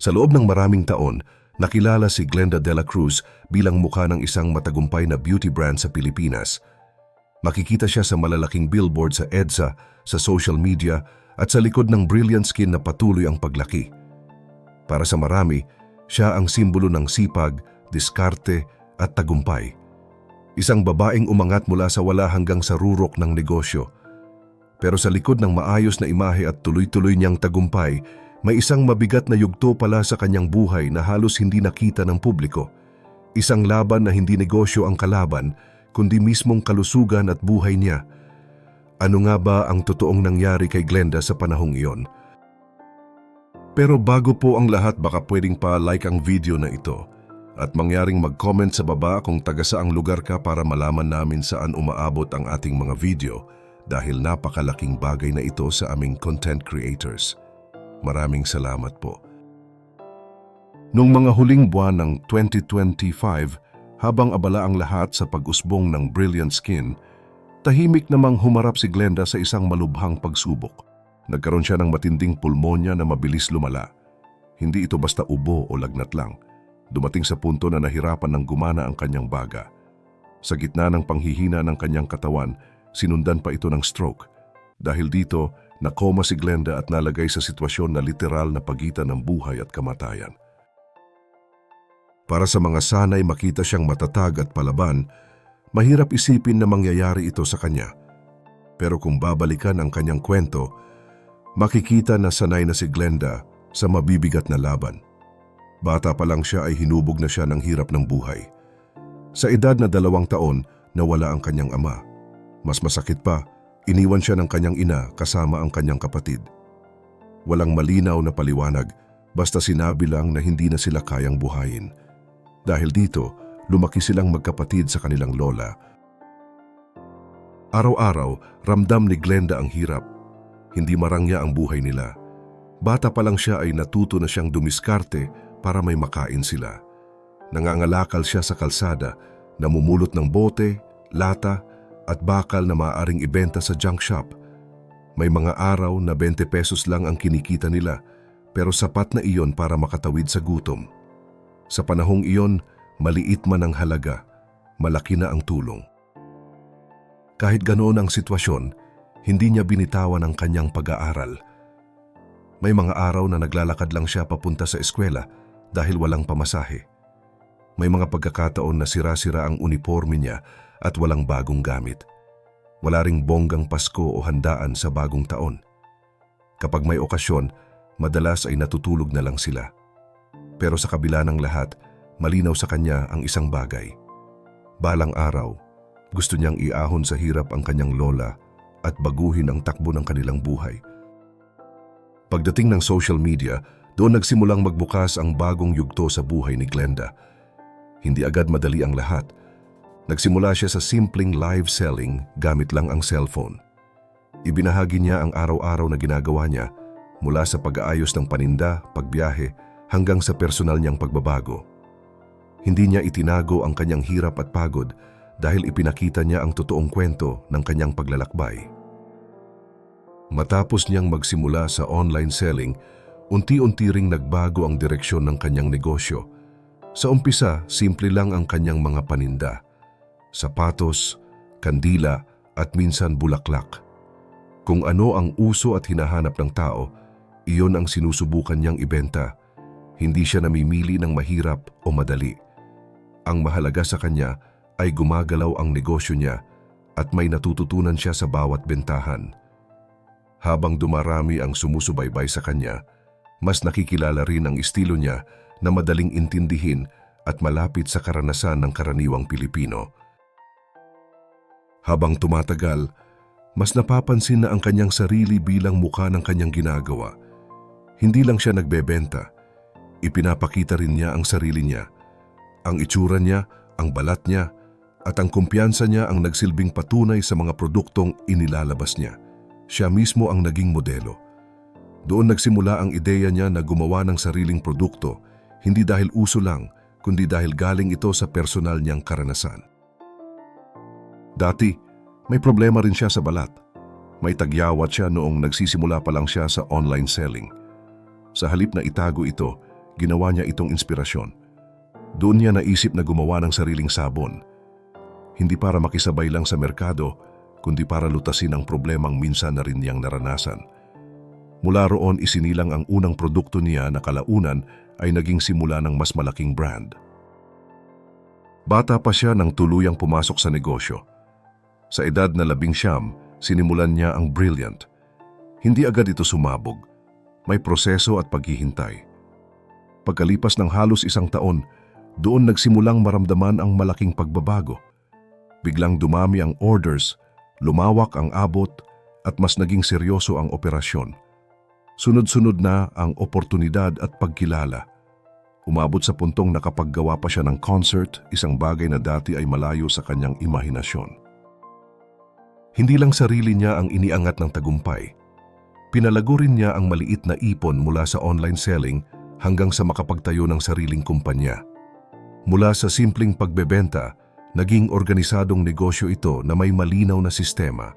Sa loob ng maraming taon, nakilala si Glenda de la Cruz bilang mukha ng isang matagumpay na beauty brand sa Pilipinas. Makikita siya sa malalaking billboard sa EDSA, sa social media at sa likod ng Brilliant Skin na patuloy ang paglaki. Para sa marami, siya ang simbolo ng sipag, diskarte at tagumpay. Isang babaeng umangat mula sa wala hanggang sa rurok ng negosyo. Pero sa likod ng maayos na imahe at tuloy-tuloy niyang tagumpay, may isang mabigat na yugto pala sa kanyang buhay na halos hindi nakita ng publiko. Isang laban na hindi negosyo ang kalaban, kundi mismong kalusugan at buhay niya. Ano nga ba ang totoong nangyari kay Glenda sa panahong iyon? Pero bago po ang lahat, baka pwedeng pa-like ang video na ito at mangyaring mag-comment sa baba kung taga saang lugar ka para malaman namin saan umaabot ang ating mga video dahil napakalaking bagay na ito sa aming content creators. Maraming salamat po. Noong mga huling buwan ng 2025, habang abala ang lahat sa pag-usbong ng Brilliant Skin, tahimik namang humarap si Glenda sa isang malubhang pagsubok. Nagkaroon siya ng matinding pulmonya na mabilis lumala. Hindi ito basta ubo o lagnat lang. Dumating sa punto na nahirapan ng gumana ang kanyang baga. Sa gitna ng panghihina ng kanyang katawan, sinundan pa ito ng stroke. Dahil dito, nakoma si Glenda at nalagay sa sitwasyon na literal na pagitan ng buhay at kamatayan. Para sa mga sanay makita siyang matatag at palaban, mahirap isipin na mangyayari ito sa kanya. Pero kung babalikan ang kanyang kwento, makikita na sanay na si Glenda sa mabibigat na laban. Bata pa lang siya ay hinubog na siya ng hirap ng buhay. Sa edad na 2 taon, nawala ang kanyang ama. Mas masakit pa, iniwan siya ng kanyang ina kasama ang kanyang kapatid. Walang malinaw na paliwanag, basta sinabi lang na hindi na sila kayang buhayin. Dahil dito, lumaki silang magkapatid sa kanilang lola. Araw-araw, ramdam ni Glenda ang hirap. Hindi marangya ang buhay nila. Bata pa lang siya ay natuto na siyang dumiskarte para may makain sila. Nangangalakal siya sa kalsada, namumulot ng bote, lata, at bakal na maaaring ibenta sa junk shop. May mga araw na 20 pesos lang ang kinikita nila, pero sapat na iyon para makatawid sa gutom. Sa panahong iyon, maliit man ang halaga, malaki na ang tulong. Kahit ganoon ang sitwasyon, hindi niya binitawan ang kanyang pag-aaral. May mga araw na naglalakad lang siya papunta sa eskwela dahil walang pamasahe. May mga pagkakataon na sira-sira ang uniforme niya at walang bagong gamit. Wala ring bonggang Pasko o handaan sa bagong taon. Kapag may okasyon, madalas ay natutulog na lang sila. Pero sa kabila ng lahat, malinaw sa kanya ang isang bagay. Balang araw, gusto niyang iahon sa hirap ang kanyang lola at baguhin ang takbo ng kanilang buhay. Pagdating ng social media, doon nagsimulang magbukas ang bagong yugto sa buhay ni Glenda. Hindi agad madali ang lahat. Nagsimula siya sa simpleng live selling gamit lang ang cellphone. Ibinahagi niya ang araw-araw na ginagawa niya mula sa pag-aayos ng paninda, pagbiyahe, hanggang sa personal niyang pagbabago. Hindi niya itinago ang kanyang hirap at pagod dahil ipinakita niya ang totoong kwento ng kanyang paglalakbay. Matapos niyang magsimula sa online selling, unti-unti ring nagbago ang direksyon ng kanyang negosyo. Sa umpisa, simple lang ang kanyang mga paninda. Sapatos, kandila at minsan bulaklak. Kung ano ang uso at hinahanap ng tao, iyon ang sinusubukan niyang ibenta. Hindi siya namimili ng mahirap o madali. Ang mahalaga sa kanya ay gumagalaw ang negosyo niya at may natututunan siya sa bawat bentahan. Habang dumarami ang sumusubaybay sa kanya, mas nakikilala rin ang estilo niya na madaling intindihin at malapit sa karanasan ng karaniwang Pilipino. Habang tumatagal, mas napapansin na ang kanyang sarili bilang mukha ng kanyang ginagawa. Hindi lang siya nagbebenta. Ipinapakita rin niya ang sarili niya. Ang itsura niya, ang balat niya, at ang kumpiyansa niya ang nagsilbing patunay sa mga produktong inilalabas niya. Siya mismo ang naging modelo. Doon nagsimula ang ideya niya na gumawa ng sariling produkto, hindi dahil uso lang, kundi dahil galing ito sa personal niyang karanasan. Dati, may problema rin siya sa balat. May tagyawat siya noong nagsisimula pa lang siya sa online selling. Sa halip na itago ito, ginawa niya itong inspirasyon. Doon niya naisip na gumawa ng sariling sabon. Hindi para makisabay lang sa merkado, kundi para lutasin ang problemang minsan na rin niyang naranasan. Mula roon isinilang ang unang produkto niya na kalaunan ay naging simula ng mas malaking brand. Bata pa siya nang tuluyang pumasok sa negosyo. Sa edad na 19, sinimulan niya ang Brilliant. Hindi agad ito sumabog. May proseso at paghihintay. Pagkalipas ng halos 1 taon, doon nagsimulang maramdaman ang malaking pagbabago. Biglang dumami ang orders, lumawak ang abot, at mas naging seryoso ang operasyon. Sunod-sunod na ang oportunidad at pagkilala. Umabot sa puntong nakapaggawa pa siya ng concert, isang bagay na dati ay malayo sa kanyang imahinasyon. Hindi lang sarili niya ang iniangat ng tagumpay. Pinalago rin niya ang maliit na ipon mula sa online selling hanggang sa makapagtayo ng sariling kumpanya. Mula sa simpleng pagbebenta, naging organisadong negosyo ito na may malinaw na sistema.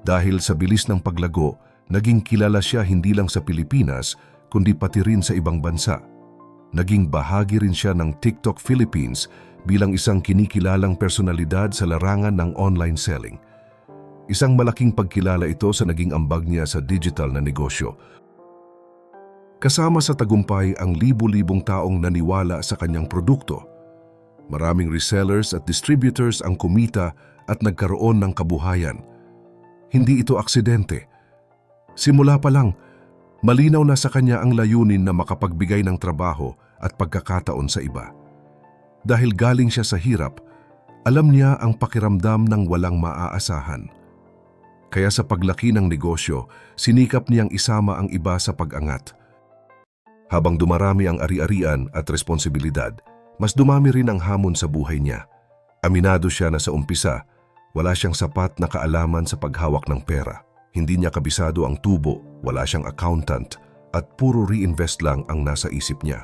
Dahil sa bilis ng paglago, naging kilala siya hindi lang sa Pilipinas, kundi pati rin sa ibang bansa. Naging bahagi rin siya ng TikTok Philippines bilang isang kinikilalang personalidad sa larangan ng online selling. Isang malaking pagkilala ito sa naging ambag niya sa digital na negosyo. Kasama sa tagumpay ang libu-libong taong naniwala sa kanyang produkto. Maraming resellers at distributors ang kumita at nagkaroon ng kabuhayan. Hindi ito aksidente. Simula pa lang, malinaw na sa kanya ang layunin na makapagbigay ng trabaho at pagkakataon sa iba. Dahil galing siya sa hirap, alam niya ang pakiramdam ng walang maaasahan. Kaya sa paglaki ng negosyo, sinikap niyang isama ang iba sa pag-angat. Habang dumarami ang ari-arian at responsibilidad, mas dumami rin ang hamon sa buhay niya. Aminado siya na sa umpisa, wala siyang sapat na kaalaman sa paghawak ng pera. Hindi niya kabisado ang tubo, wala siyang accountant, at puro reinvest lang ang nasa isip niya.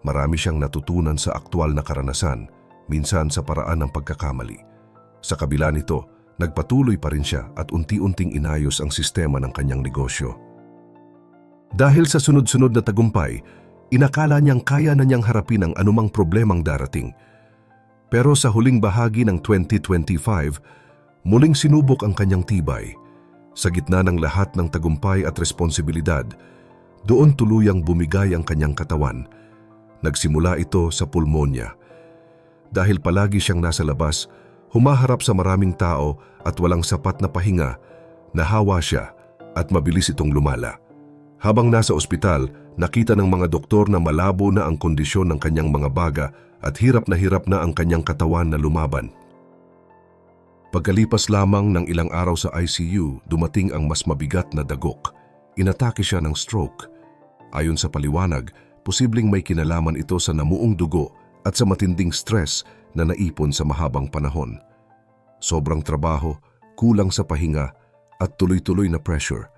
Marami siyang natutunan sa aktwal na karanasan, minsan sa paraan ng pagkakamali. Sa kabila nito, nagpatuloy pa rin siya at unti-unting inayos ang sistema ng kanyang negosyo. Dahil sa sunod-sunod na tagumpay, inakala niyang kaya na niyang harapin ang anumang problemang darating. Pero sa huling bahagi ng 2025, muling sinubok ang kanyang tibay. Sa gitna ng lahat ng tagumpay at responsibilidad, doon tuluyang bumigay ang kanyang katawan. Nagsimula ito sa pulmonya. Dahil palagi siyang nasa labas, humaharap sa maraming tao at walang sapat na pahinga, nahawa siya at mabilis itong lumala. Habang nasa ospital, nakita ng mga doktor na malabo na ang kondisyon ng kanyang mga baga at hirap na ang kanyang katawan na lumaban. Pagkalipas lamang ng ilang araw sa ICU, dumating ang mas mabigat na dagok. Inatake siya ng stroke. Ayon sa paliwanag, posibleng may kinalaman ito sa namuong dugo at sa matinding stress na naipon sa mahabang panahon. Sobrang trabaho, kulang sa pahinga at tuloy-tuloy na pressure.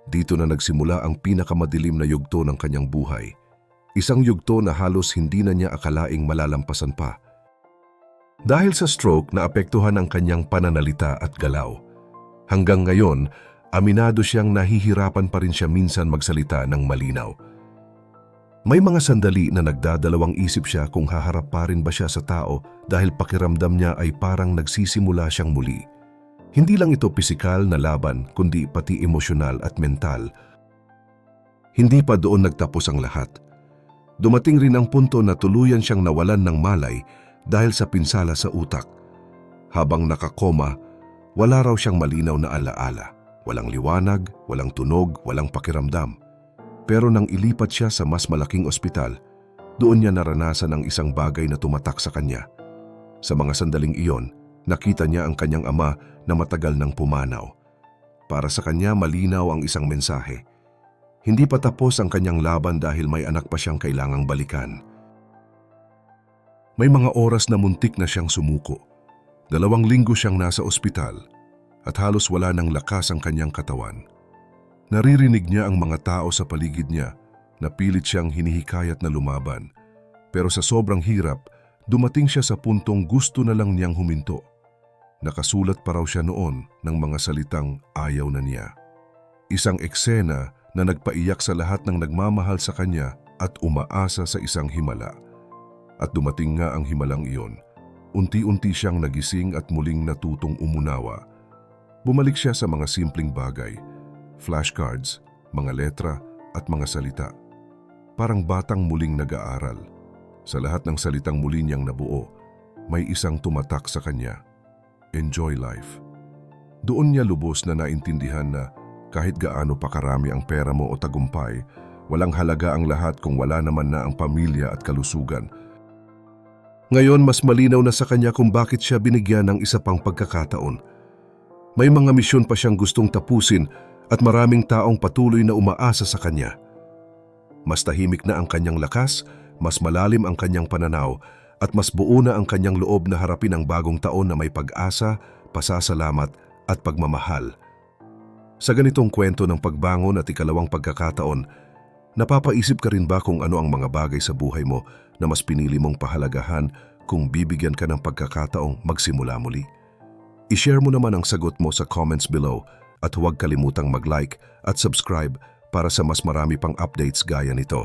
Dito na nagsimula ang pinakamadilim na yugto ng kanyang buhay. Isang yugto na halos hindi na niya akalaing malalampasan pa. Dahil sa stroke, naapektuhan ang kanyang pananalita at galaw. Hanggang ngayon, aminado siyang nahihirapan pa rin siya minsan magsalita ng malinaw. May mga sandali na nagdadalawang isip siya kung haharap pa rin ba siya sa tao dahil pakiramdam niya ay parang nagsisimula siyang muli. Hindi lang ito pisikal na laban, kundi pati emosyonal at mental. Hindi pa doon nagtapos ang lahat. Dumating rin ang punto na tuluyan siyang nawalan ng malay dahil sa pinsala sa utak. Habang nakakoma, wala raw siyang malinaw na alaala. Walang liwanag, walang tunog, walang pakiramdam. Pero nang ilipat siya sa mas malaking ospital, doon niya naranasan ang isang bagay na tumatak sa kanya. Sa mga sandaling iyon, nakita niya ang kanyang ama na matagal nang pumanaw. Para sa kanya malinaw ang isang mensahe. Hindi pa tapos ang kanyang laban dahil may anak pa siyang kailangang balikan. May mga oras na muntik na siyang sumuko. 2 linggo siyang nasa ospital at halos wala ng lakas ang kanyang katawan. Naririnig niya ang mga tao sa paligid niya na pilit siyang hinihikayat na lumaban. Pero sa sobrang hirap, dumating siya sa puntong gusto na lang niyang huminto. Nakasulat pa raw siya noon ng mga salitang ayaw na niya. Isang eksena na nagpaiyak sa lahat ng nagmamahal sa kanya at umaasa sa isang himala. At dumating nga ang himalang iyon. Unti-unti siyang nagising at muling natutong umunawa. Bumalik siya sa mga simpleng bagay, flashcards, mga letra at mga salita. Parang batang muling nag-aaral. Sa lahat ng salitang muli niyang nabuo, may isang tumatak sa kanya. Enjoy life. Doon niya lubos na naintindihan na kahit gaano pa karami ang pera mo o tagumpay, walang halaga ang lahat kung wala naman na ang pamilya at kalusugan. Ngayon mas malinaw na sa kanya kung bakit siya binigyan ng isa pang pagkakataon. May mga misyon pa siyang gustong tapusin at maraming taong patuloy na umaasa sa kanya. Mas tahimik na ang kanyang lakas, mas malalim ang kanyang pananaw, at mas buo na ang kanyang loob na harapin ang bagong taon na may pag-asa, pasasalamat at pagmamahal. Sa ganitong kwento ng pagbangon at ikalawang pagkakataon, napapaisip ka rin ba kung ano ang mga bagay sa buhay mo na mas pinili mong pahalagahan kung bibigyan ka ng pagkakataong magsimula muli? I-share mo naman ang sagot mo sa comments below at huwag kalimutang mag-like at subscribe para sa mas marami pang updates gaya nito.